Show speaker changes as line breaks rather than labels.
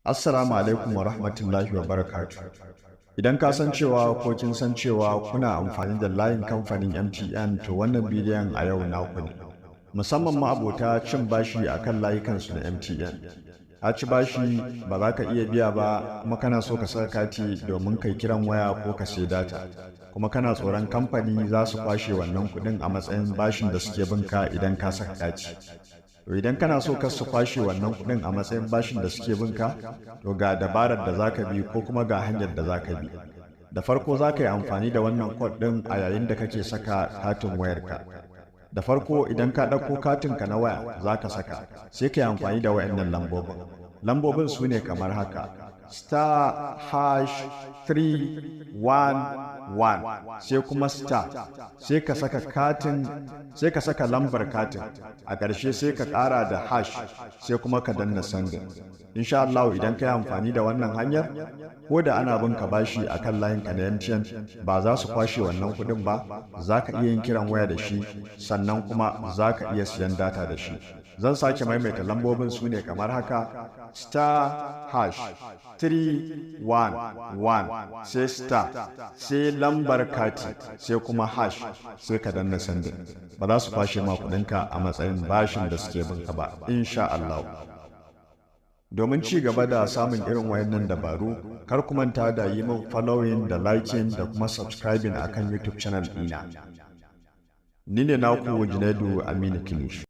Assalamu alaikum wa rahmatullahi wa barakatuh. Idan ka san cewa ko kin san cewa kuna amfani da layin kamfanin MTN, to wannan bidiyon a yau naku ne. Musamman ma abota cin bashi akan layukansu na MTN. Ka ci bashi ba za ka iya biya ba, kuma kana so ka saka kati domin kai kiran waya ko ka sai data. Kuma kana tsoron kamfani za su kwashe wannan kuɗin a matsayin bashin da suke binka idan ka saka kati. To idan kana so ka su kwashe wannan kuɗin a matsayin bashin da suke binka, to ga dabarar da za ka bi ko kuma ga hanyar da za ka bi. Da farko za ka yi amfani da wannan kod ɗin a yayin da kake saka katin wayarka. Da farko idan ka ɗauko katinka na waya za ka saka, sai ka yi amfani da wayannan lambobin. Lambobin su ne kamar haka: star hash 311 sai kuma star, sai ka saka katin, sai ka saka lambar katin, a ƙarshe sai ka ƙara da hash, sai kuma ka danna sandin. Insha Allah idan ka yi amfani da wannan hanyar, ko da ana bin ka bashi a kan layinka na MTN, ba za su kwashe wannan kuɗin ba, za ka iya yin kiran waya da shi, sannan kuma za ka iya siyan data da shi. Zan sake maimaita lambobin su ne kamar haka: star hash 311 sai star, sai lambar kati, sai kuma hash, sai ka danna sandin. Ba za su kwashe ma kuɗinka a matsayin bashin da suke binka ba, insha Allah. Domin ci gaba da samun irin wayannan dabaru, kar ku manta da yi min following da liking da kuma subscribing akan YouTube channel ɗina. Ni ne naku Junaidu Aminu Kilish.